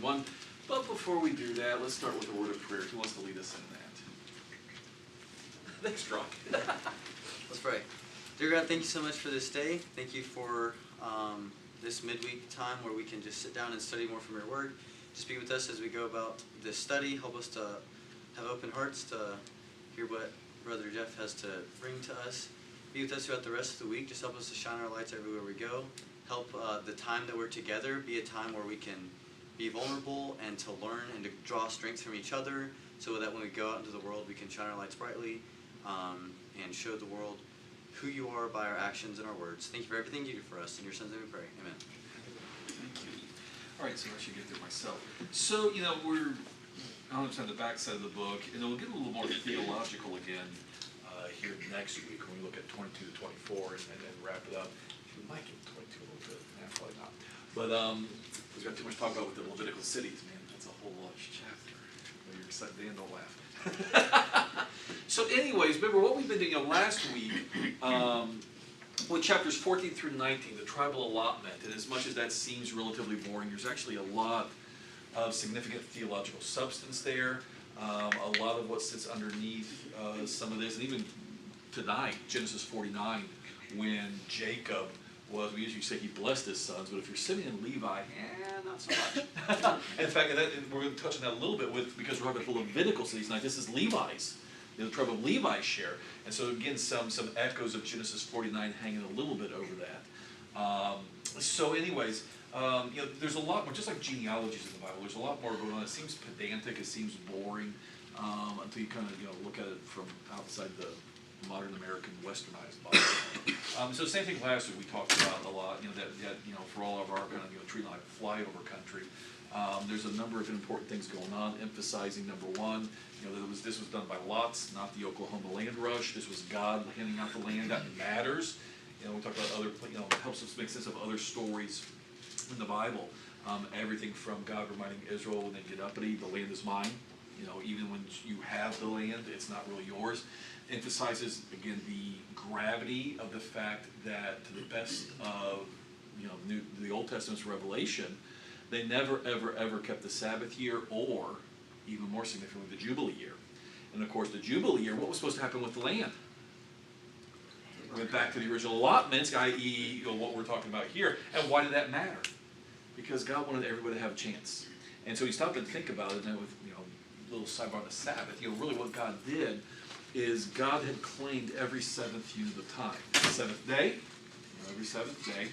21. But before we do that, let's start with a word of prayer. Who wants to lead us in that? Thanks, Brock. Let's pray. Dear God, thank you so much for this day. Thank you for this midweek time where we can just sit down and study more from your word. Just be with us as we go about this study. Help us to have open hearts to hear what Brother Jeff has to bring to us. Be with us throughout the rest of the week. Just help us to shine our lights everywhere we go. Help the time that we're together be a time where we can be vulnerable and to learn and to draw strength from each other so that when we go out into the world we can shine our lights brightly and show the world who you are by our actions and our words. Thank you for everything you do for us. In your son's name we pray. Amen. Thank you. All right, so I should get there myself. So, we're on the back side of the book, and we'll get a little more theological again here next week when we look at 22 to 24 and wrap it up. We might get 22 a little bit. Probably not. But we've got too much to talk about with the Levitical cities, man. That's a whole large chapter. Well, you're excited, Dan, don't laugh. So anyways, remember what we've been doing last week with chapters 14 through 19, the tribal allotment. And as much as that seems relatively boring, there's actually a lot of significant theological substance there. A lot of what sits underneath some of this, and even tonight, Genesis 49, when Jacob we usually say he blessed his sons, but if you're sitting in Levi, not so much. In fact, we're going to touch on that a little bit because we're talking about the Levitical cities tonight. This is Levi's, the tribe of Levi's share. And so again, some echoes of Genesis 49 hanging a little bit over that. So anyways, there's a lot more, just like genealogies in the Bible, there's a lot more going on. It seems pedantic, it seems boring, until you kind of look at it from outside the modern American westernized Bible. So same thing last week we talked about a lot, that for all of our kind of treating like flyover country, there's a number of important things going on, emphasizing number one, this was done by lots, not the Oklahoma land rush. This was God handing out the land. That matters. We talked about other, it helps us make sense of other stories in the Bible. Everything from God reminding Israel when they get uppity, the land is mine. Even when you have the land, it's not really yours. Emphasizes, again, the gravity of the fact that to the best of the Old Testament's revelation, they never, ever, ever kept the Sabbath year or, even more significantly, the Jubilee year. And of course, the Jubilee year, what was supposed to happen with the land? Went back to the original allotments, i.e., what we're talking about here. And why did that matter? Because God wanted everybody to have a chance. And so he stopped and think about it, and with a little sidebar on the Sabbath. Really what God did is God had claimed every seventh unit of time. The seventh day, every seventh day.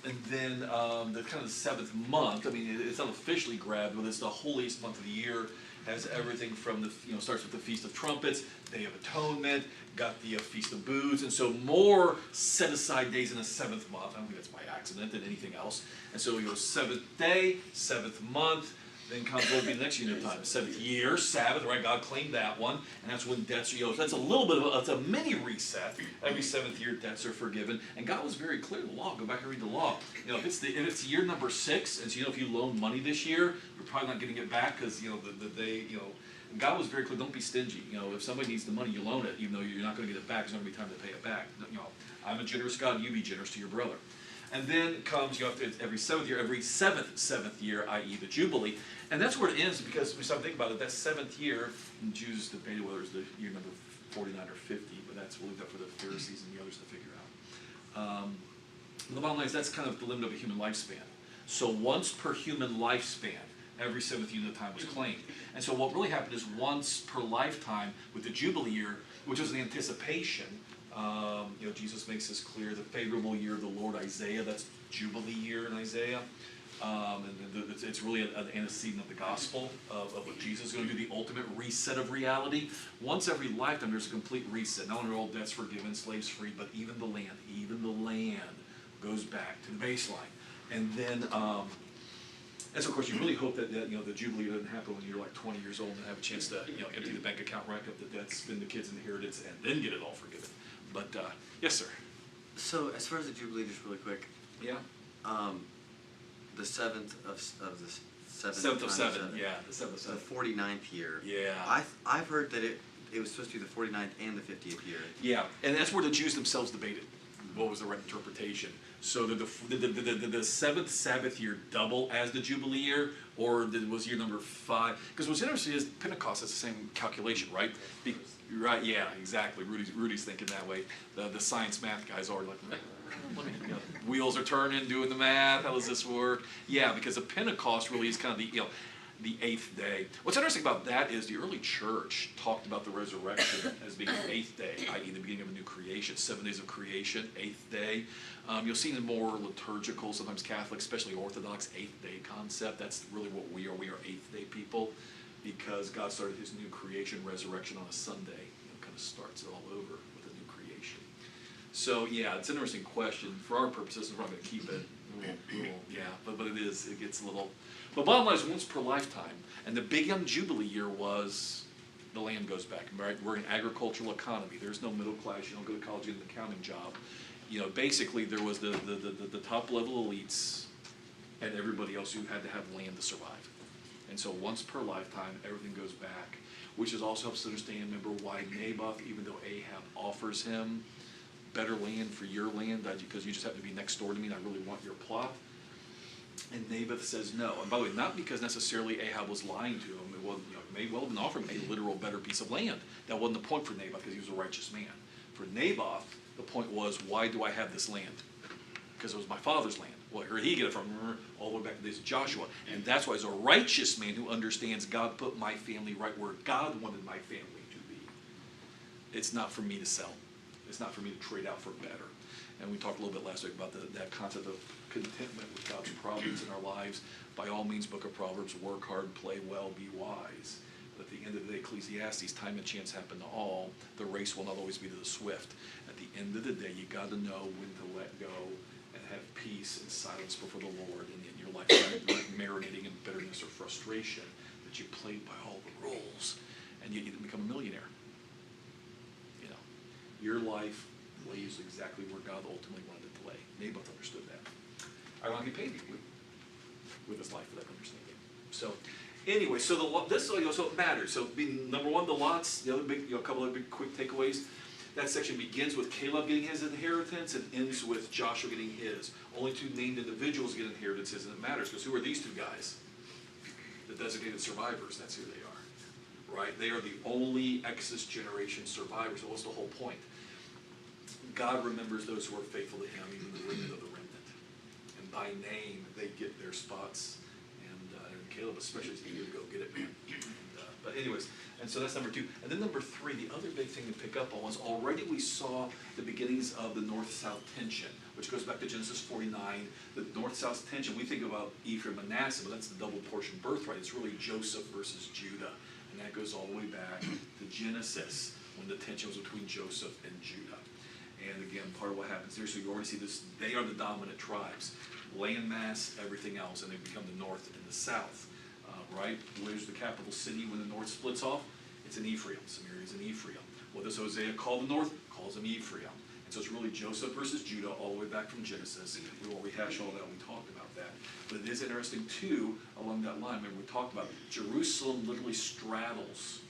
And then the kind of the seventh month, it's not officially grabbed, but it's the holiest month of the year. Has everything from the, starts with the Feast of Trumpets, Day of Atonement, got the Feast of Booths, and so more set-aside days in the seventh month. I don't think that's by accident than anything else. And so we go seventh day, seventh month, then comes what will be the next unit of time, seventh year, Sabbath, right? God claimed that one, and that's when debts are, that's a little bit of it's a mini reset. Every seventh year, debts are forgiven, and God was very clear in the law. Go back and read the law. If it's year number 6, and so if you loan money this year, you're probably not getting it back because God was very clear. Don't be stingy. If somebody needs the money, you loan it, even though you're not going to get it back. There's not going to be time to pay it back. I'm a generous God. You be generous to your brother. And then comes every seventh year, i.e. the Jubilee. And that's where it ends because we start thinking about it. That seventh year, and Jews debated whether it's the year number 49 or 50, but we'll leave that for the Pharisees and the others to figure out. The bottom line is that's kind of the limit of a human lifespan. So once per human lifespan, every seventh unit of time was claimed. And so what really happened is once per lifetime with the Jubilee year, which was an anticipation. Jesus makes this clear, the favorable year of the Lord, Isaiah, that's Jubilee year in Isaiah. And it's really an antecedent of the gospel of what Jesus is going to do, the ultimate reset of reality. Once every lifetime, there's a complete reset. Not only are all debts forgiven, slaves freed, but even the land goes back to the baseline. And then, and so of course, you really hope that the Jubilee doesn't happen when you're like 20 years old and have a chance to empty the bank account, rack up the debts, spend the kids' inheritance, and then get it all forgiven. But yes, sir. So as far as the Jubilee, just really quick. Yeah. The seventh of the seventh of seven. Yeah, the seventh of seven. The 49th year. Yeah. I've heard that it was supposed to be the 49th and the 50th year. Yeah, and that's where the Jews themselves debated. what was the right interpretation? So did the seventh Sabbath year double as the Jubilee year, or was year number 5? Because what's interesting is Pentecost is the same calculation, right? Right, yeah, exactly. Rudy's thinking that way. The science math guys are like, wheels are turning, doing the math. How does this work? Yeah, because the Pentecost really is kind of the 8th day. What's interesting about that is the early church talked about the resurrection as being the 8th day, i.e. the beginning of a new creation. 7 days of creation, 8th day. You'll see in more liturgical, sometimes Catholic, especially Orthodox, 8th day concept. That's really what we are. We are 8th day people because God started his new creation, resurrection on a Sunday. Kind of starts it all over with a new creation. So yeah, it's an interesting question. For our purposes, we're not going to keep it. Yeah, but it gets a little. But bottom line is once per lifetime. And the big young Jubilee year was the land goes back. Right? We're an agricultural economy. There's no middle class. You don't go to college, get an accounting job. Basically there was the top level elites and everybody else who had to have land to survive. And so once per lifetime, everything goes back, which is also helps us understand, remember, why Naboth, even though Ahab offers him better land for your land, because you just have to be next door to me and I really want your plot. And Naboth says no. And by the way, not because necessarily Ahab was lying to him. It wasn't, may well have been offering him a literal better piece of land. That wasn't the point for Naboth because he was a righteous man. For Naboth, the point was, why do I have this land? Because it was my father's land. Well, where did he get it from? All the way back to the days of Joshua. And that's why he's a righteous man who understands God put my family right where God wanted my family to be. It's not for me to sell. It's not for me to trade out for better. And we talked a little bit last week about that concept of contentment with God's providence in our lives. By all means, Book of Proverbs, work hard, play well, be wise. But at the end of the day, Ecclesiastes, time and chance happen to all. The race will not always be to the swift. At the end of the day, you got to know when to let go and have peace and silence before the Lord. And in your life, not marinating in bitterness or frustration that you played by all the rules, and yet you didn't become a millionaire. Your life lays exactly where God ultimately wanted it to lay. Naboth understood that. Ironically, paid me with his life for that understanding. So, anyway, so so it matters. So, number one, the lots. The other big, a couple of big quick takeaways. That section begins with Caleb getting his inheritance and ends with Joshua getting his. Only 2 named individuals get inheritances, and it matters because who are these 2 guys? The designated survivors. That's who they are. Right? They are the only Exodus generation survivors. So what's the whole point? God remembers those who are faithful to him, even the remnant of the remnant. And by name, they get their spots. And Caleb especially is eager to go get it, man. But anyways, and so that's number 2. And then number 3, the other big thing to pick up on was already we saw the beginnings of the north-south tension, which goes back to Genesis 49. The north-south tension, we think about Ephraim and Manasseh, but that's the double portion birthright. It's really Joseph versus Judah. And that goes all the way back to Genesis, when the tension was between Joseph and Judah. And again, part of what happens there, so you already see this, they are the dominant tribes. Landmass, everything else, and they become the north and the south. Right? Where's the capital city when the north splits off? It's in Ephraim. Samaria is in Ephraim. What does Hosea call the north? Calls them Ephraim. And so it's really Joseph versus Judah all the way back from Genesis. We won't rehash all that. We talked about that. But it is interesting, too, along that line. Remember, we talked about Jerusalem literally straddles.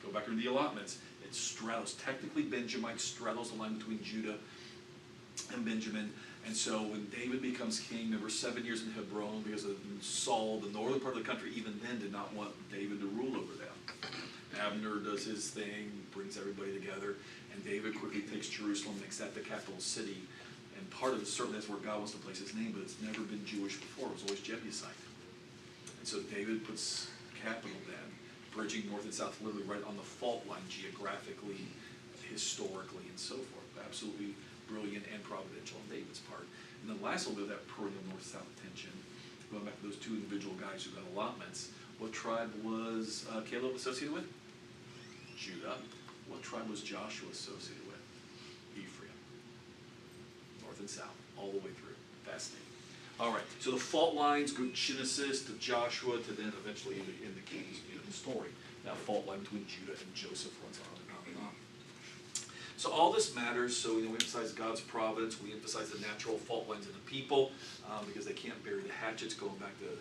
Go back into the allotments. It straddles. Technically, Benjamite straddles the line between Judah and Benjamin. And so when David becomes king, remember 7 years in Hebron because of Saul, the northern part of the country, even then did not want David to rule over them. Abner does his thing, brings everybody together, and David quickly takes Jerusalem, makes that the capital city. And part of it certainly is where God wants to place his name, but it's never been Jewish before. It was always Jebusite. And so David puts capital then, bridging north and south, literally right on the fault line geographically, historically, and so forth. Absolutely brilliant and providential on David's part. And then last little bit of that perennial north-south tension, going back to those 2 individual guys who got allotments. What tribe was Caleb associated with? Judah. What tribe was Joshua associated with? Ephraim. North and south, all the way through. Fascinating. All right, so the fault lines go Genesis to Joshua to then eventually in the King's story. That fault line between Judah and Joseph runs on and on and on. So all this matters. So we emphasize God's providence. We emphasize the natural fault lines in the people because they can't bury the hatchets going back to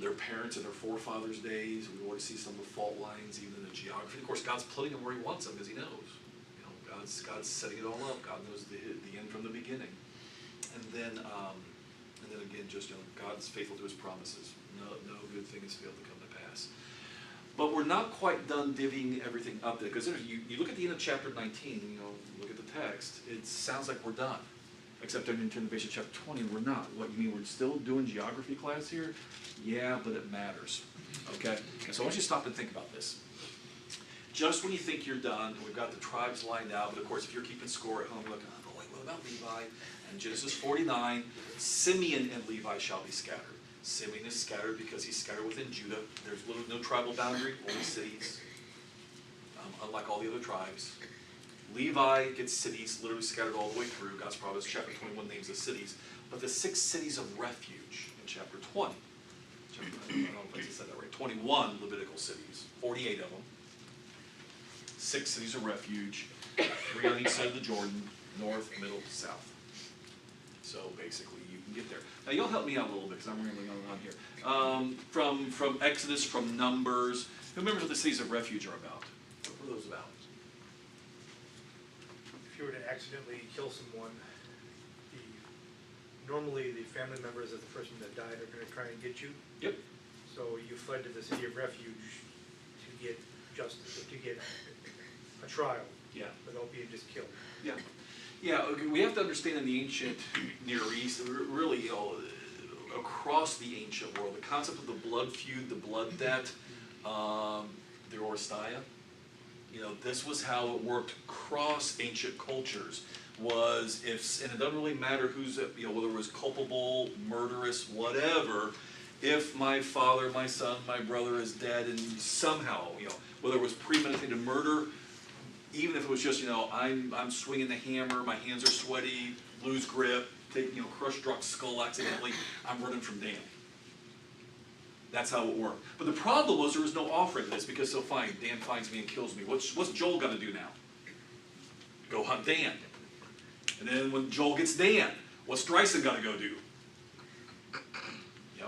their parents and their forefathers' days. We already see some of the fault lines, even in the geography. Of course, God's putting them where he wants them because he knows. God's setting it all up. God knows the end from the beginning. And then again, just, God's faithful to his promises. No good thing has failed to come to pass. But we're not quite done divvying everything up there, because you look at the end of chapter 19, look at the text, it sounds like we're done. Except when you turn the page to chapter 20, we're not. What, you mean we're still doing geography class here? Yeah, but it matters. Okay? And so I want you to stop and think about this. Just when you think you're done, and we've got the tribes lined out, but of course if you're keeping score at home, look, oh wait, what about Levi? And Genesis 49, Simeon and Levi shall be scattered. Simeon is scattered because he's scattered within Judah. There's no tribal boundary, only cities, unlike all the other tribes. Levi gets cities literally scattered all the way through. God's promise, chapter 21 names the cities. But the 6 cities of refuge in chapter 20. I don't know if I said that right. 21 Levitical cities, 48 of them. 6 cities of refuge, 3 on each side of the Jordan, north, middle, south. So basically you can get there. Now you'll help me out a little bit because I'm rambling on here. From Exodus, from Numbers, who remembers what the cities of refuge are about? What are those about? If you were to accidentally kill someone, normally the family members of the person that died are going to try and get you. Yep. So you fled to the city of refuge to get justice, or to get a trial. Yeah. Without being just killed. Yeah. Yeah, okay, we have to understand in the ancient Near East, really, across the ancient world, the concept of the blood feud, the blood debt, the orsteia, this was how it worked across ancient cultures. And it doesn't really matter who's, whether it was culpable, murderous, whatever, if my father, my son, my brother is dead, and somehow, whether it was premeditated murder, even if it was just, I'm swinging the hammer, my hands are sweaty, lose grip, crush Druck's skull accidentally, I'm running from Dan. That's how it worked. But the problem was there was no offering to this, because so fine, Dan finds me and kills me. What's Joel got to do now? Go hunt Dan. And then when Joel gets Dan, what's Dryson got to go do?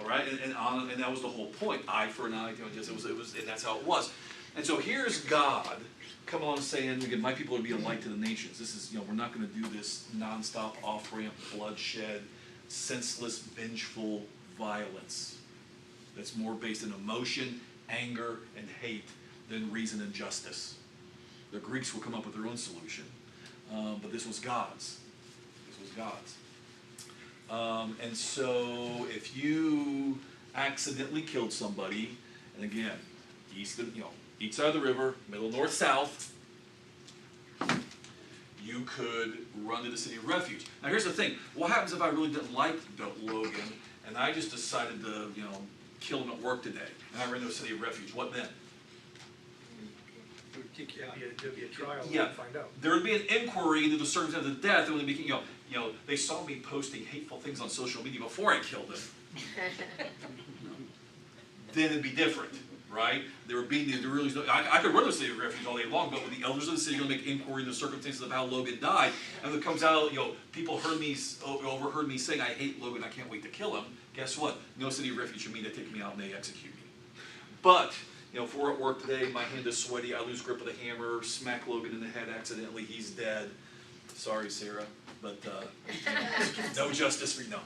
Right? And that was the whole point. Eye for an eye, and that's how it was. And so here's God come on saying, again, my people are to be a light to the nations. This is, we're not going to do this nonstop off-ramp, bloodshed, senseless, vengeful violence that's more based in emotion, anger, and hate than reason and justice. The Greeks will come up with their own solution, but this was God's. This was God's. And so if you accidentally killed somebody, and again, east side of the river, middle, north, south, you could run to the city of refuge. Now here's the thing, what happens if I really didn't like Logan, and I just decided to, kill him at work today, and I ran to a city of refuge, what then? There'd be a trial, yeah, and find out. There would be an inquiry into the circumstance of death, and when they became, they saw me posting hateful things on social media before I killed him. Then it'd be different, right? There would be I could run the city of refuge all day long, but with the elders of the city going to make inquiry into the circumstances of how Logan died, and it comes out, people overheard me saying, I hate Logan, I can't wait to kill him. Guess what? No city of refuge for me, they take me out and they execute me. But if we're at work today, my hand is sweaty, I lose grip of the hammer, smack Logan in the head accidentally, he's dead. Sorry, Sarah, but no justice for you. No.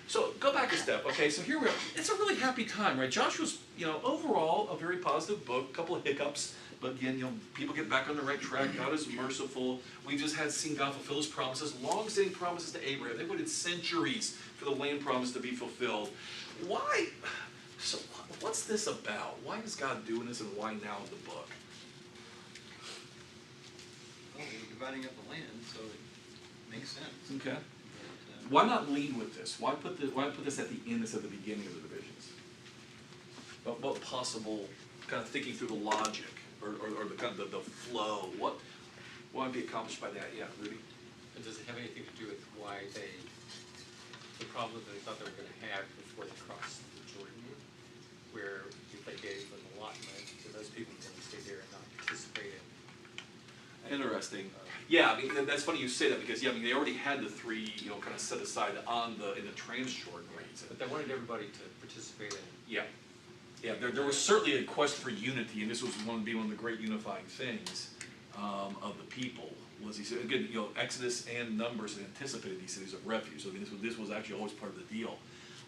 So go back a step, okay, so here we are. It's a really happy time, right? Joshua's, overall a very positive book, a couple of hiccups, but again, people get back on the right track. God is merciful. We've just seen God fulfill his promises, long-standing promises to Abraham. They waited centuries for the land promise to be fulfilled. Why? So what's this about? Why is God doing this, and why now in the book? Well, we're dividing up the land, so it makes sense. Okay. Why not lead with this? Why put this at the end instead of the beginning of the divisions? What possible kind of thinking through the logic or the kind of the flow? What might be accomplished by that? Yeah, Rudy. And does it have anything to do with why the problem that they thought they were going to have before they crossed the Jordan, where if they gave an allotment to those people who want to stay there and not participate in? Interesting. Yeah, that's funny you say that, because they already had the 3, kind of set aside in the Transjordan region. But they wanted everybody to participate in it. Yeah. Yeah, there was certainly a quest for unity, and this was one of the great unifying things of the people, was he said, again, Exodus and Numbers had anticipated these cities of refuge. So again, this was actually always part of the deal.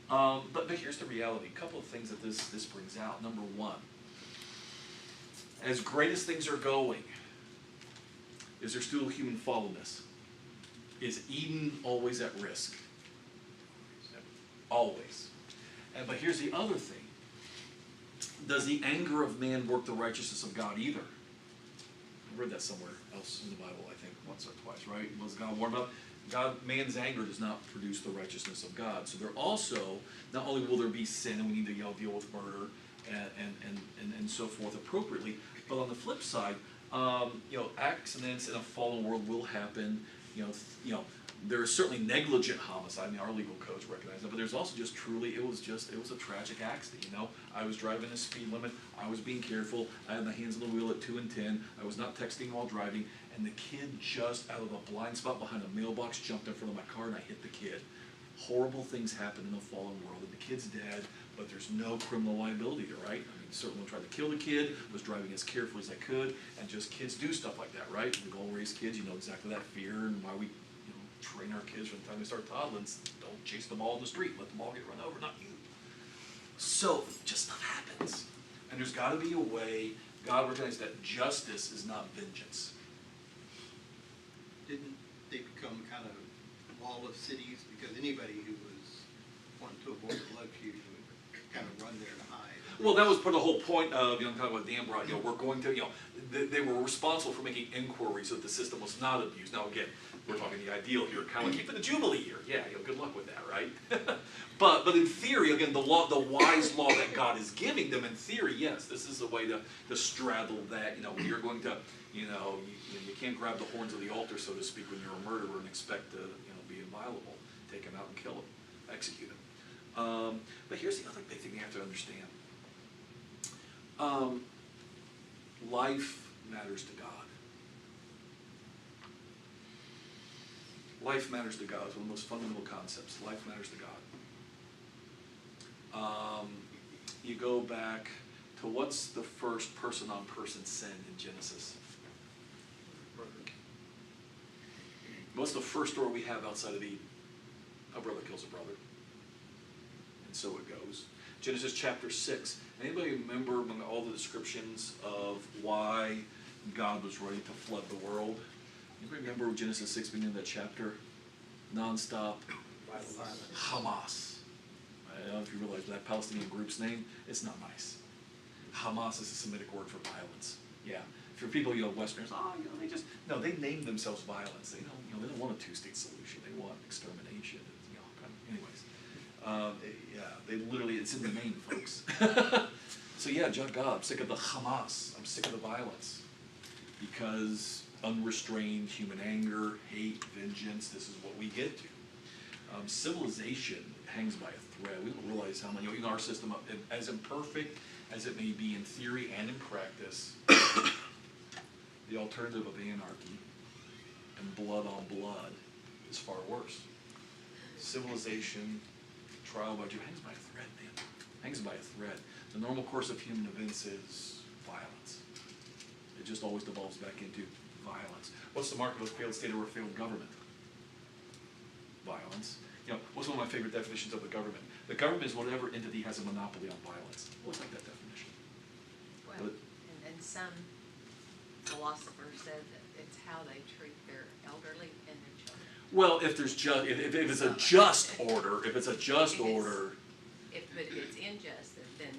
But here's the reality. A couple of things that this brings out. Number one, as great as things are going, is there still human fallenness? Is Eden always at risk? Always. But here's the other thing. Does the anger of man work the righteousness of God either? I read that somewhere else in the Bible, I think, once or twice, right? Was God warned about? Man's anger does not produce the righteousness of God. So there also, not only will there be sin, and we need to deal with murder and so forth appropriately, but on the flip side, accidents in a fallen world will happen. There is certainly negligent homicide. I mean, our legal codes recognize that, but there's also just truly, it was a tragic accident. I was driving the speed limit. I was being careful. I had my hands on the wheel at 2 and 10. I was not texting while driving, and the kid just out of a blind spot behind a mailbox jumped in front of my car, and I hit the kid. Horrible things happen in the fallen world, and the kid's dead, but there's no criminal liability there, right? I mean, certainly tried to kill the kid, was driving as carefully as I could, and just kids do stuff like that, right? We've all raised kids, you know exactly that fear and why we train our kids from the time they start toddling. Don't chase them all in the street, let them all get run over, not you. So, just stuff happens. And there's got to be a way, God recognizes that justice is not vengeance. Didn't they become kind of lawless cities? Because anybody who was wanting to avoid bloodshed would kind of run there to hide. Well, that was part of the whole point of, kind of what Dan brought, we're going to, they were responsible for making inquiries so that the system was not abused. Now again, we're talking the ideal here, kind of keeping the Jubilee year. Yeah, good luck with that, right? but in theory, again, the wise law that God is giving them, in theory, yes, this is a way to straddle that. You're going to, you can't grab the horns of the altar, so to speak, when you're a murderer and expect to, be inviolable. Take him out and kill him, execute him. But here's the other big thing you have to understand. Life matters to God. Life matters to God. It's one of the most fundamental concepts. Life matters to God. You go back to what's the first person-on-person sin in Genesis? What's the first story we have outside of Eden? A brother kills a brother. And so it goes. Genesis chapter 6. Anybody remember among all the descriptions of why God was ready to flood the world? Anybody remember Genesis 6 beginning of that chapter? Non-stop. Hamas. I don't know if you realize that Palestinian group's name, it's not nice. Hamas is a Semitic word for violence. Yeah. For people, Westerners, they named themselves violence. They don't want a two-state solution. They want extermination. They literally, it's in the name, folks. So God, I'm sick of the Hamas. I'm sick of the violence. Because unrestrained human anger, hate, vengeance, this is what we get to. Civilization hangs by a thread. We don't realize how many, our system, as imperfect as it may be in theory and in practice, the alternative of anarchy and blood on blood is far worse. Civilization, trial by justice, hangs by a thread, man. Hangs by a thread. The normal course of human events is violence. It just always devolves back into violence. What's the mark of a failed state or a failed government? Violence. What's one of my favorite definitions of the government? The government is whatever entity has a monopoly on violence. What's like that definition? Well, and some philosophers said that it's how they treat their elderly and their children. Well, if there's if it's a just order, but if it's unjust, then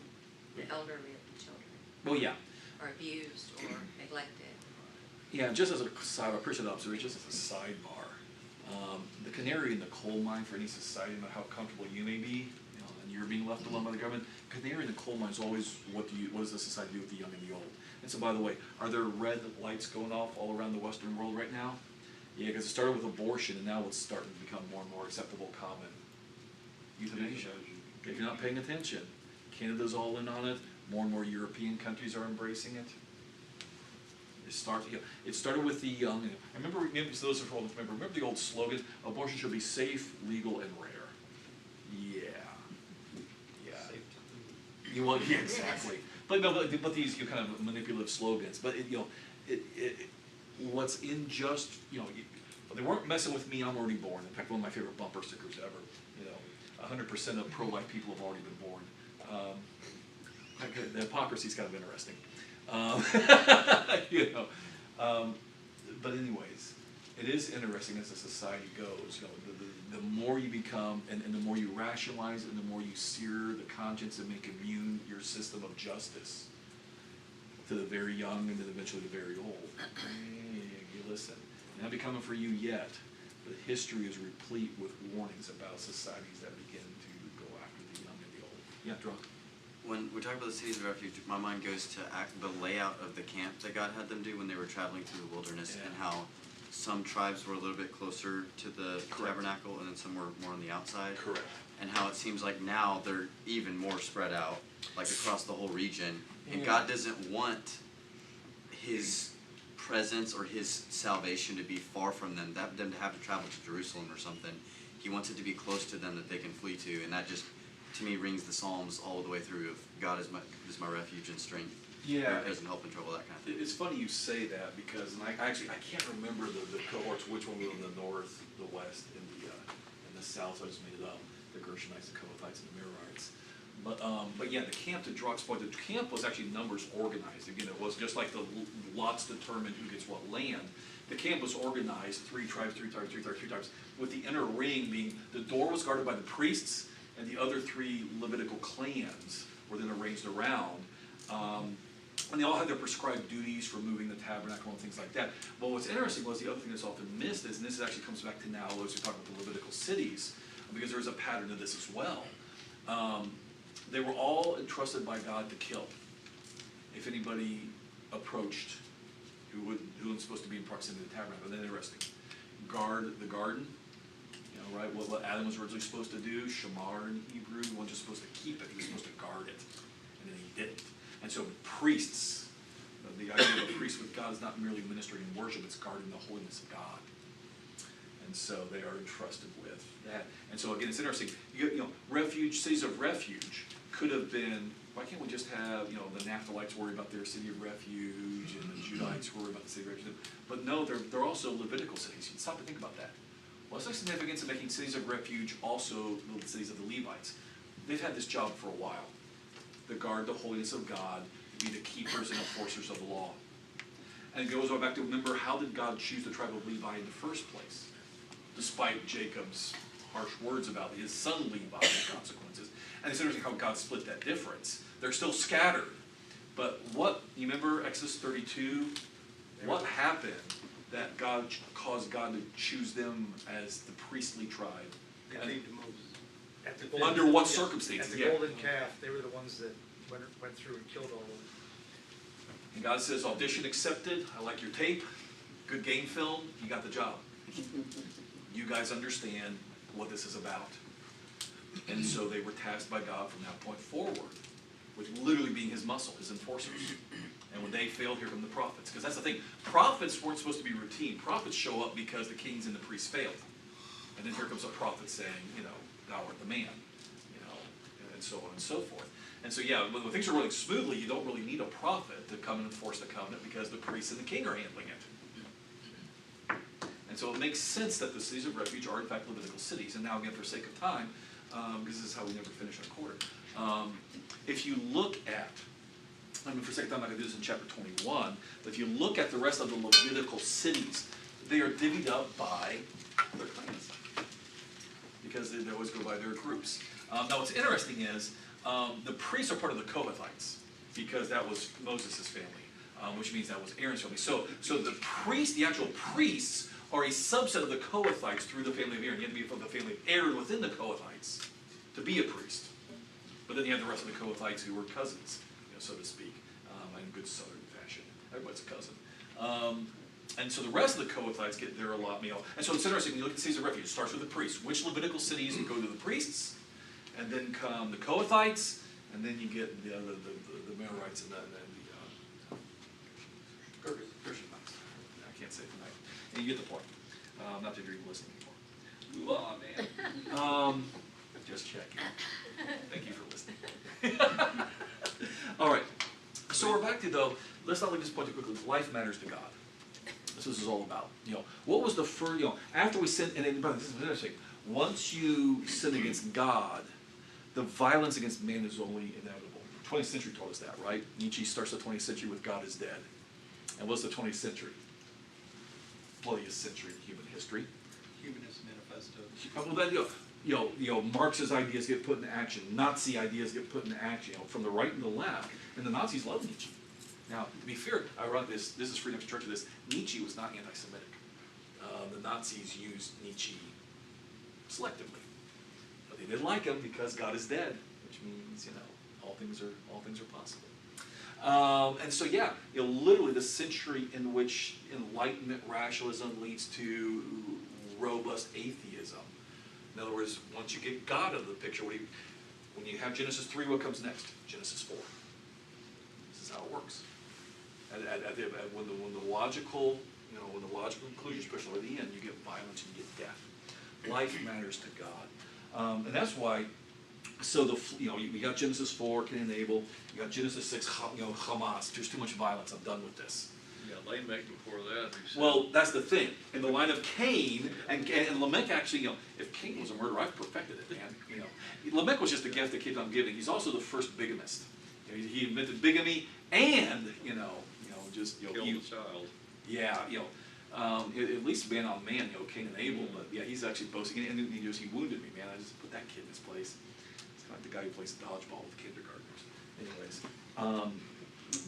the elderly and the children. Well, yeah. Are abused or neglected. Yeah, just as a side, I appreciate the observation, just as a sidebar. The canary in the coal mine for any society, no matter how comfortable you may be, and you're being left alone by the government, canary in the coal mine is always what does the society do with the young and the old? And so, by the way, are there red lights going off all around the Western world right now? Yeah, because it started with abortion, and now it's starting to become more and more acceptable, common. Euthanasia. If you're not paying attention, Canada's all in on it. More and more European countries are embracing it. It started with the young. I remember, so those who remember the old slogan: "Abortion should be safe, legal, and rare." Yeah. Exactly. But these kind of manipulative slogans. But what's unjust, they weren't messing with me, I'm already born. In fact, one of my favorite bumper stickers ever, 100% of pro-life people have already been born. The hypocrisy's kind of interesting. But anyways, it is interesting as the society goes. The more you become, and the more you rationalize, and the more you sear the conscience and make immune your system of justice to the very young and then eventually the very old. Hey, listen, not be coming for you yet, but history is replete with warnings about societies that begin to go after the young and the old. Yeah, Drew. When we talk about the cities of refuge, my mind goes to the layout of the camp that God had them do when they were traveling through the wilderness, and how some tribes were a little bit closer to the tabernacle and then some were more on the outside. Correct. And how it seems like now they're even more spread out, like across the whole region. And God doesn't want his presence or his salvation to be far from them, them to have to travel to Jerusalem or something. He wants it to be close to them that they can flee to, and that just, to me, rings the Psalms all the way through of God is my refuge and strength. Yeah, Doesn't help in trouble, that kind of thing. it's funny you say that because, and I can't remember the cohorts, which one was in the north, the west, and the south. So I just made it up. The Gershonites, the Kohathites, and the Merarites. But yeah, the camp, to Drock's point, the camp was actually numbers organized. Again, it was just like the lots determined who gets what land. The camp was organized, 3 tribes, 3 tribes, 3 tribes, 3 tribes, with the inner ring being, the door was guarded by the priests, and the other 3 Levitical clans were then arranged around. And they all had their prescribed duties for moving the tabernacle and things like that. But what's interesting was the other thing that's often missed is, and this actually comes back to now as we talk about the Levitical cities, because there is a pattern of this as well. They were all entrusted by God to kill if anybody approached who was supposed to be in proximity to the tabernacle. And then interesting, guard the garden, right? What Adam was originally supposed to do, shamar in Hebrew, he wasn't just supposed to keep it, he was supposed to guard it, and then he didn't. And so priests, the idea of a priest with God is not merely ministering in worship, it's guarding the holiness of God. And so they are entrusted with that. And so again, it's interesting. Refuge, cities of refuge could have been, why can't we just have, the Naphtalites worry about their city of refuge and the Judites worry about the city of refuge? But no, they're also Levitical cities. You stop to think about that. What's the significance of making cities of refuge also the cities of the Levites? They've had this job for a while. To guard the holiness of God, to be the keepers and enforcers of the law. And it goes all back to, remember, how did God choose the tribe of Levi in the first place? Despite Jacob's harsh words about his son Levi and the consequences. And it's interesting how God split that difference. They're still scattered. But you remember Exodus 32? What happened that God caused God to choose them as the priestly tribe? They came to Moses. Under what circumstances? At the golden calf, they were the ones that went through and killed all of them. And God says, audition accepted, I like your tape, good game film, you got the job. You guys understand what this is about. And so they were tasked by God from that point forward with literally being his muscle, his enforcers. And when they failed, here come the prophets. Because that's the thing, prophets weren't supposed to be routine. Prophets show up because the kings and the priests failed. And then here comes a prophet saying, thou art the man, and so on and so forth. And so, yeah, when things are running smoothly, you don't really need a prophet to come and enforce the covenant because the priests and the king are handling it. And so it makes sense that the cities of refuge are, in fact, Levitical cities. And now, again, for sake of time, because this is how we never finish our quarter, if you look at, for sake of time, I'm going to do this in chapter 21, but if you look at the rest of the Levitical cities, they are divvied up by their clans, because they always go by their groups. Now what's interesting is the priests are part of the Kohathites, because that was Moses' family, which means that was Aaron's family. So the actual priests are a subset of the Kohathites through the family of Aaron. You have to be from the family of Aaron within the Kohathites to be a priest. But then you have the rest of the Kohathites who were cousins, so to speak, in good southern fashion. Everybody's a cousin. And so the rest of the Kohathites get their allotment. And so it's interesting, when you look at the cities of refuge, it starts with the priests. Which Levitical cities go to the priests? And then come the Kohathites, and then you get the Merarites and the Gershonites. I can't say it tonight. And you get the point. Not that you're even listening anymore. Ooh, man. Just checking. Thank you for listening. All right. So we're back to, though, let's not leave this point too quickly. Life matters to God. That's what this is all about. What was the first, after we sinned, and but this is interesting, once you sin against God, the violence against man is only inevitable. The 20th century told us that, right? Nietzsche starts the 20th century with God is dead. And what's the 20th century? Bloodiest century in human history. Humanist Manifesto. Well, then, Marx's ideas get put into action. Nazi ideas get put into action, from the right and the left. And the Nazis love Nietzsche. Now, to be fair, I wrote this is Freedom Church of this, Nietzsche was not anti-Semitic. The Nazis used Nietzsche selectively. But they didn't like him because God is dead, which means, all things are possible. And so, literally the century in which Enlightenment rationalism leads to robust atheism. In other words, once you get God out of the picture, when you have Genesis 3, what comes next? Genesis 4. This is how it works. When the logical conclusion is pushed over the end, you get violence and you get death. Life matters to God, and that's why. So you got Genesis 4, Cain and Abel. You got Genesis 6, Hamas. There's too much violence. I'm done with this. Yeah, Lamech before that. Well, that's the thing. In the line of Cain, and Lamech actually, if Cain was a murderer, I've perfected it, man. Lamech was just a gift that keeps on giving. He's also the first bigamist. He invented bigamy, and just Killed a child. Yeah, at least man on man, Cain and Abel. But yeah, he's actually boasting, and he wounded me, man. I just put that kid in his place. It's kind of like the guy who plays dodgeball with kindergartners. Anyways.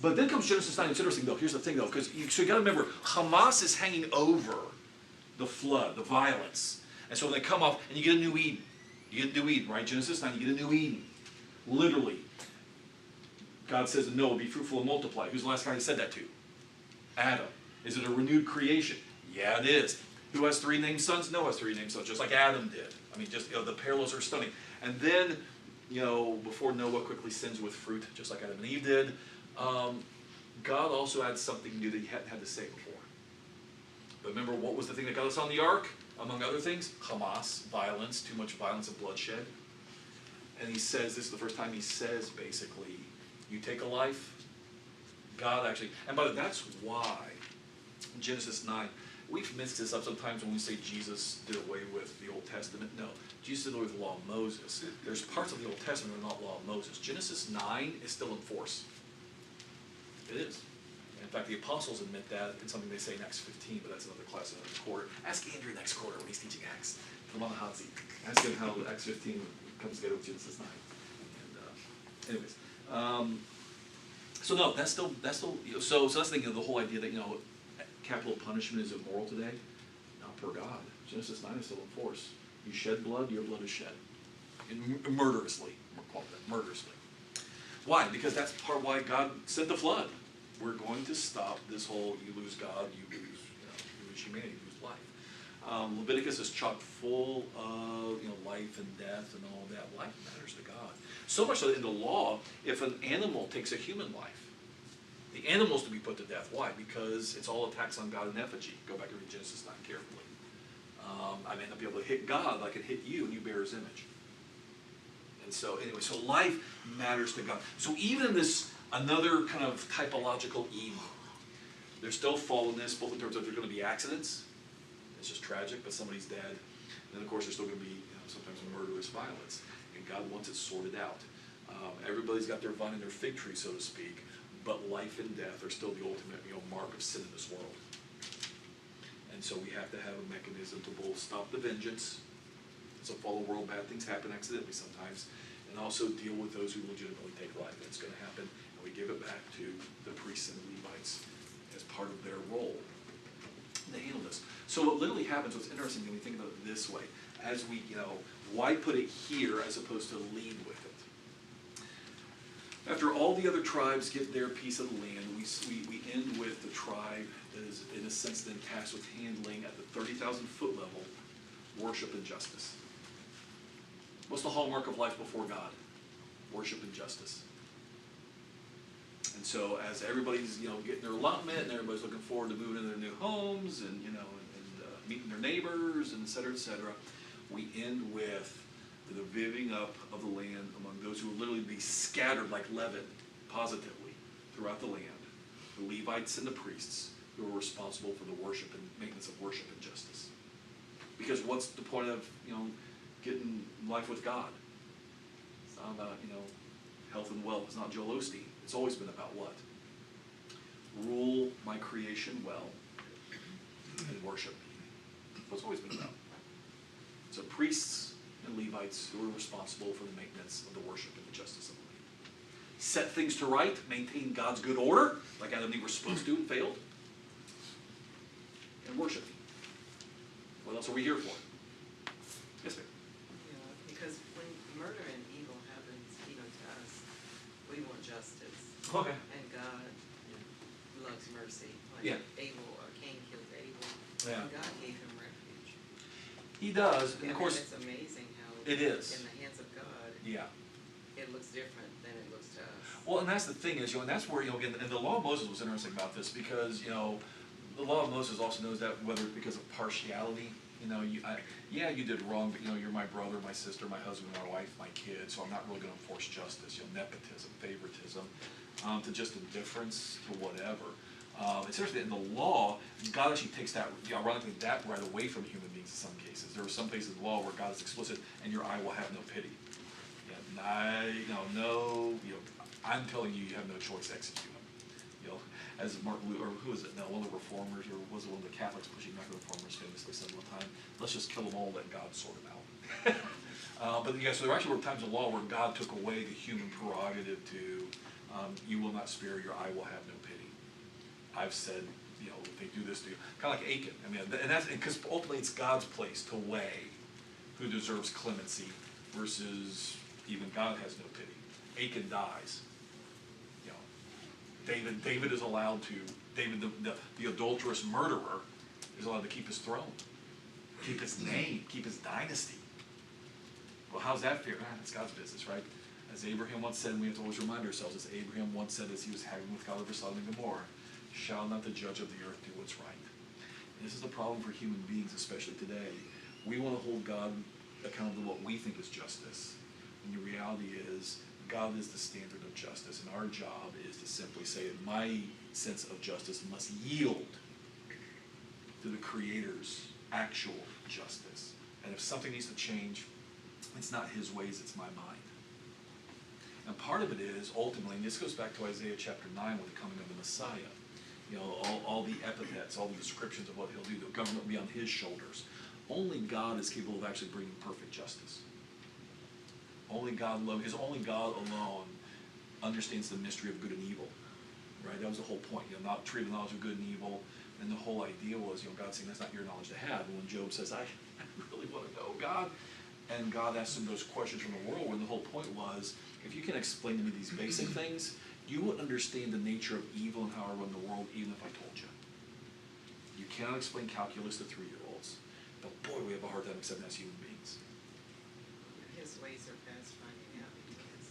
But then comes Genesis 9. It's interesting, though. Here's the thing, though, because you got to remember, Hamas is hanging over the flood, the violence. And so when they come off, and you get a new Eden. You get a new Eden, right? Genesis 9, you get a new Eden. Literally. God says to Noah, be fruitful and multiply. Who's the last guy he said that to? Adam. Is it a renewed creation? Yeah, it is. Who has 3 named sons? Noah has 3 named sons, just like Adam did. I mean, just the parallels are stunning. And then, before Noah quickly sins with fruit, just like Adam and Eve did, God also adds something new that he hadn't had to say before. But remember, what was the thing that got us on the ark? Among other things, Hamas, violence, too much violence and bloodshed. And he says, this is the first time he says, basically, you take a life, God actually, and by the way, that's why Genesis 9, we've mixed this up sometimes when we say Jesus did away with the Old Testament. No, Jesus did away with the law of Moses. There's parts of the Old Testament that are not law of Moses. Genesis 9 is still in force. It is. In fact, the apostles admit that. It's something they say in Acts 15, but that's another class, another quarter. Ask Andrew next quarter when he's teaching Acts. Put him on the hot seat. Ask him how Acts 15 comes together with Genesis 9. And anyways, so no, that's still so that's the thing. The whole idea that capital punishment is immoral today, not per God. Genesis 9 is still in force. You shed blood, your blood is shed, murderously. We'll call it that, murderously. Why? Because that's part why God sent the flood. We're going to stop this whole you lose God, you lose humanity, you lose life. Leviticus is chock full of life and death and all that. Life matters to God. So much so that in the law, if an animal takes a human life, the animal's to be put to death. Why? Because it's all attacks on God in effigy. Go back and read Genesis 9 carefully. I may not be able to hit God, but I can hit you and you bear his image. And so anyway, so life matters to God. So even in this, another kind of typological evil, there's still fallenness, both in terms of there's going to be accidents. It's just tragic, but somebody's dead. And then of course there's still going to be sometimes murderous violence. And God wants it sorted out. Everybody's got their vine and their fig tree, so to speak, but life and death are still the ultimate mark of sin in this world. And so we have to have a mechanism to both stop the vengeance. It's a fallen world, bad things happen accidentally sometimes, and also deal with those who legitimately take life. It's going to happen, and we give it back to the priests and the Levites as part of their role. They handle this. So what literally happens, what's interesting when we think about it this way, as we, why put it here as opposed to lead with it? After all the other tribes get their piece of the land, we end with the tribe that is, in a sense, then tasked with handling at the 30,000 foot level worship and justice. What's the hallmark of life before God? Worship and justice. And so as everybody's getting their allotment and everybody's looking forward to moving into their new homes and meeting their neighbors and et cetera, we end with the divvying up of the land among those who will literally be scattered like leaven positively throughout the land. The Levites and the priests who are responsible for the worship and maintenance of worship and justice. Because what's the point of, getting life with God? It's not about, health and wealth. It's not Joel Osteen. It's always been about what? Rule my creation well and worship me. That's what it's always been about. So priests and Levites who are responsible for the maintenance of the worship and the justice of the land. Set things to right, maintain God's good order, like Adam and Eve were supposed to and failed, and worship me. What else are we here for? Yes, ma'am. Because when murder and evil happens, to us, we want justice. Okay. And God loves mercy. Like Yeah. Abel, or Cain killed Abel. Yeah. And God gave him refuge. He does, and of course, it's amazing how it is. in the hands of God, yeah. it looks different than it looks to us. Well, and that's the thing is, and that's where, again, and the law of Moses was interesting about this because, the law of Moses also knows that whether because of partiality, you did wrong, but you're my brother, my sister, my husband, my wife, my kid, so I'm not really going to enforce justice. Nepotism, favoritism, to just indifference to whatever. It's interesting in the law, God actually takes that, ironically, that right away from human beings in some cases. There are some places in the law where God is explicit, and your eye will have no pity. I'm telling you, you have no choice to execute him. As Martin Luther, or who is it now, one of the reformers, or was it one of the Catholics pushing back the reformers famously said one time, let's just kill them all, let God sort them out. So there actually were times in law where God took away the human prerogative to, you will not spare, your eye will have no pity. I've said, if they do this to you, kind of like Achan. And that's because ultimately it's God's place to weigh who deserves clemency versus even God has no pity. Achan dies. David is allowed to, the adulterous murderer is allowed to keep his throne, keep his name, keep his dynasty. Well, how's that fair? It's God's business, right? As Abraham once said, and we have to always remind ourselves, as Abraham once said as he was having with God over Sodom and Gomorrah, shall not the judge of the earth do what's right? And this is the problem for human beings, especially today. We want to hold God accountable to what we think is justice. And the reality is, God is the standard of justice, and our job is to simply say that my sense of justice must yield to the Creator's actual justice. And if something needs to change, it's not his ways, it's my mind. And part of it is, ultimately, and this goes back to Isaiah chapter 9 with the coming of the Messiah. All the epithets, all the descriptions of what he'll do, the government will be on his shoulders. Only God is capable of actually bringing perfect justice. Only God alone understands the mystery of good and evil, right? That was the whole point, not tree of the knowledge of good and evil. And the whole idea was, God saying that's not your knowledge to have. And when Job says, I really want to know God, and God asks him those questions from the world, where the whole point was, if you can explain to me these basic things, you would understand the nature of evil and how I run the world, even if I told you. You cannot explain calculus to 3-year-olds. But boy, we have a hard time accepting that as human beings. His ways are past finding out because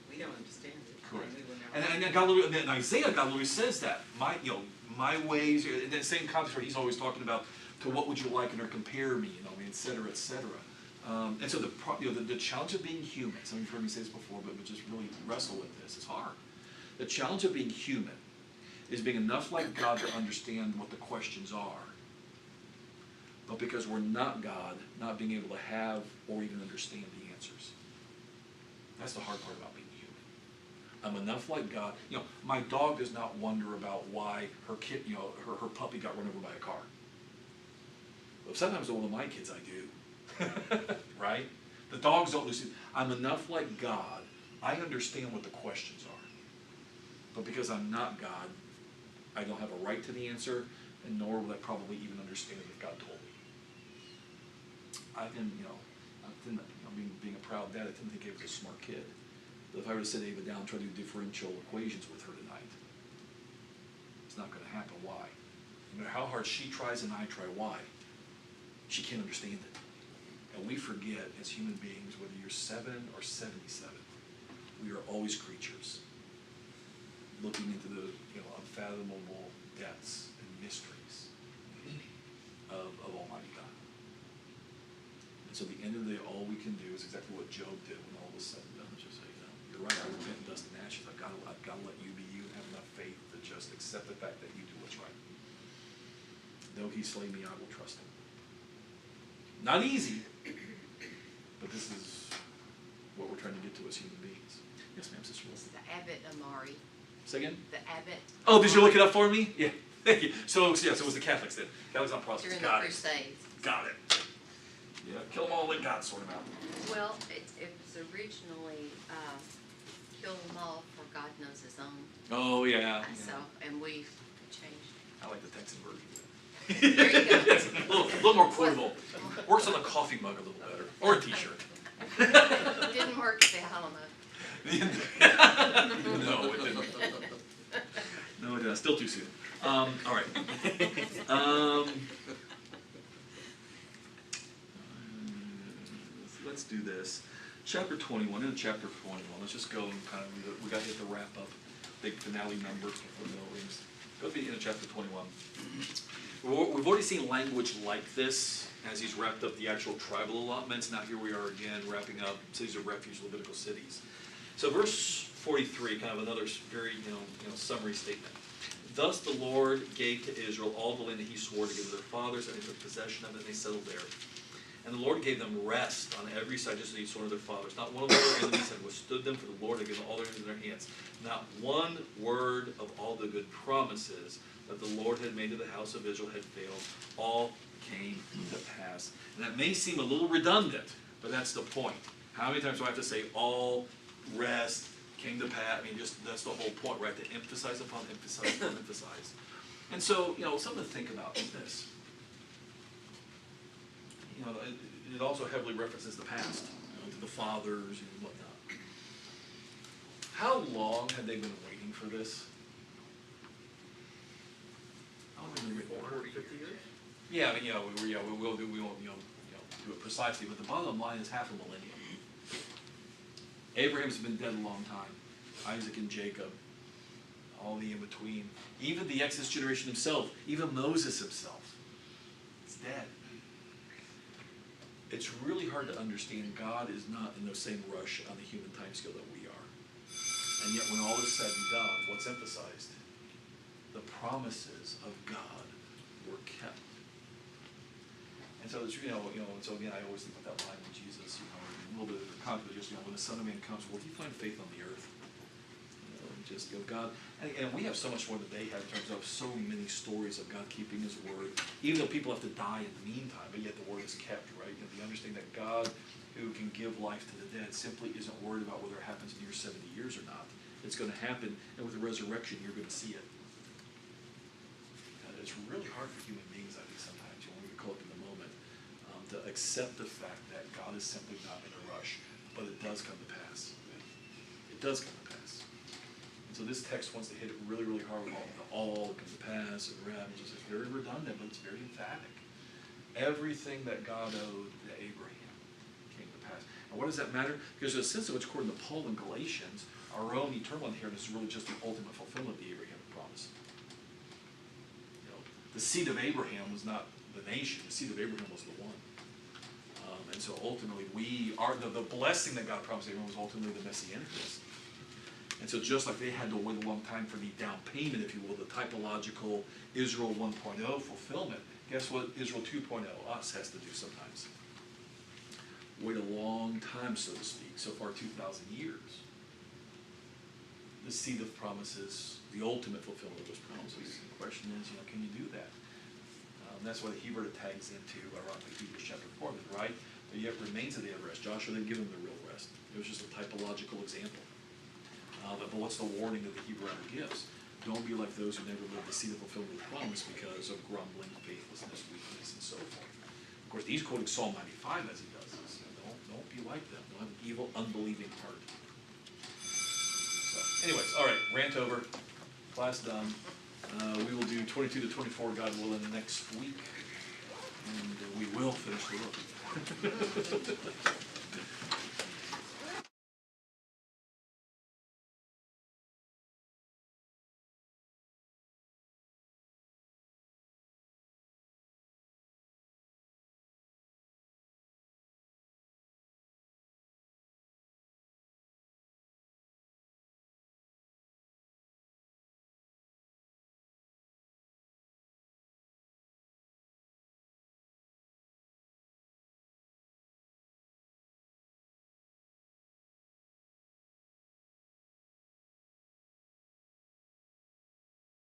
we don't understand it. Correct. And we will And never God, in Isaiah, God literally says that. My ways, in that same context where he's always talking about, to what would you liken or compare me, et cetera, et cetera. And so the challenge of being human, some of you have heard me say this before, but just really wrestle with this, it's hard. The challenge of being human is being enough like God to understand what the questions are, but because we're not God, not being able to have or even understand the answers. That's the hard part about being human. I'm enough like God. My dog does not wonder about why her kid, her puppy got run over by a car. But sometimes with one of my kids I do. Right? The dogs don't listen. I'm enough like God. I understand what the questions are. But because I'm not God, I don't have a right to the answer, and nor will I probably even understand it if God told me. Being a proud dad, I didn't think Ava was a smart kid. But if I were to sit Ava down and try to do differential equations with her tonight, it's not going to happen. Why? No matter how hard she tries and I try, why? She can't understand it. And we forget, as human beings, whether you're 7 or 77, we are always creatures looking into the unfathomable depths and mysteries of Almighty God. And so at the end of the day, all we can do is exactly what Job did when all was said and done. Just say, you're right, I repent in dust and ashes. I've got to let you be you and have enough faith to just accept the fact that you do what's right. Though he slay me, I will trust him. Not easy, but this is what we're trying to get to as human beings. Yes, ma'am, Sister This Wilson. is the Abbot Amari. Say again? The Abbot. Oh, did you look it up for me? Yeah, thank you. So it was the Catholics then. Catholics on Protestants. During the Got it. Crusades. Got it. Yeah, kill them all, let God sort them out. Well, it was originally, kill them all for God knows his own. Oh, yeah. So, and we changed. I like the Texan version. There you go. It's a little more quotable. Works on a coffee mug a little better, or a t-shirt. Didn't work at the Alamo. No, it didn't. No, it didn't. Still too soon. All right. Let's do this. Chapter 21, into chapter 21. Let's just go and kind of, we got to hit the wrap up, big finale number before the bell rings. Go to into chapter 21. We've already seen language like this as he's wrapped up the actual tribal allotments. Now here we are again wrapping up cities of refuge, Levitical cities. So verse 43, kind of another very summary statement. Thus the Lord gave to Israel all the land that he swore to give to their fathers, and they took possession of it, and they settled there. And the Lord gave them rest on every side, just as he swore to their fathers. Not one of their enemies had withstood them, for the Lord had given all their enemies in their hands. Not one word of all the good promises that the Lord had made to the house of Israel had failed. All came to pass. And that may seem a little redundant, but that's the point. How many times do I have to say all, rest, came to pass? I mean, just that's the whole point, right? To emphasize upon emphasize upon emphasize. And so, something to think about is this. It also heavily references the past, to the fathers and whatnot. How long had they been waiting for this? How long have they been waiting? 50 years? Yeah, I mean, we won't do it precisely, but the bottom line is half a millennium. Abraham's been dead a long time. Isaac and Jacob, all the in between. Even the Exodus generation himself, even Moses himself, it's dead. It's really hard to understand God is not in the same rush on the human timescale that we are. And yet when all is said and done, what's emphasized? The promises of God were kept. And so it's, so again, I always think about that line with Jesus, a little bit of the conflict, just, when the Son of Man comes, will he find faith on the earth? God, and we have so much more than they have in terms of so many stories of God keeping his word, even though people have to die in the meantime, but yet the word is kept, right? And the understanding that God, who can give life to the dead, simply isn't worried about whether it happens in your 70 years or not. It's going to happen, and with the resurrection, you're going to see it. And it's really hard for human beings, I think, sometimes, when we get caught up in the moment, to accept the fact that God is simply not in a rush, but it does come to pass. It does come to pass. So this text wants to hit it really, really hard with all that comes to pass and rest. It's very redundant, but it's very emphatic. Everything that God owed to Abraham came to pass. And what does that matter? Because there's a sense in which, according to Paul in Galatians, our own eternal inheritance is really just the ultimate fulfillment of the Abrahamic promise. The seed of Abraham was not the nation. The seed of Abraham was the one. And so ultimately, we are the blessing that God promised Abraham was ultimately the messianic blessing. And so just like they had to wait a long time for the down payment, if you will, the typological Israel 1.0 fulfillment, guess what Israel 2.0, us, has to do sometimes? Wait a long time, so to speak, so far 2,000 years. The seed of promises, the ultimate fulfillment of those promises. The question is, can you do that? That's why the Hebrew tags into, ironically, Hebrews chapter 4, right? But yet remains of the rest. Joshua didn't give them the real rest. It was just a typological example. But what's the warning that the Hebrew writer gives? Don't be like those who never lived to see the fulfillment of the promise because of grumbling, faithlessness, weakness, and so forth. Of course, he's quoting Psalm 95 as he does this. Don't be like them. Don't have an evil, unbelieving heart. So, anyways, all right, rant over. Class done. We will do 22 to 24, God willing, next week. And we will finish the book.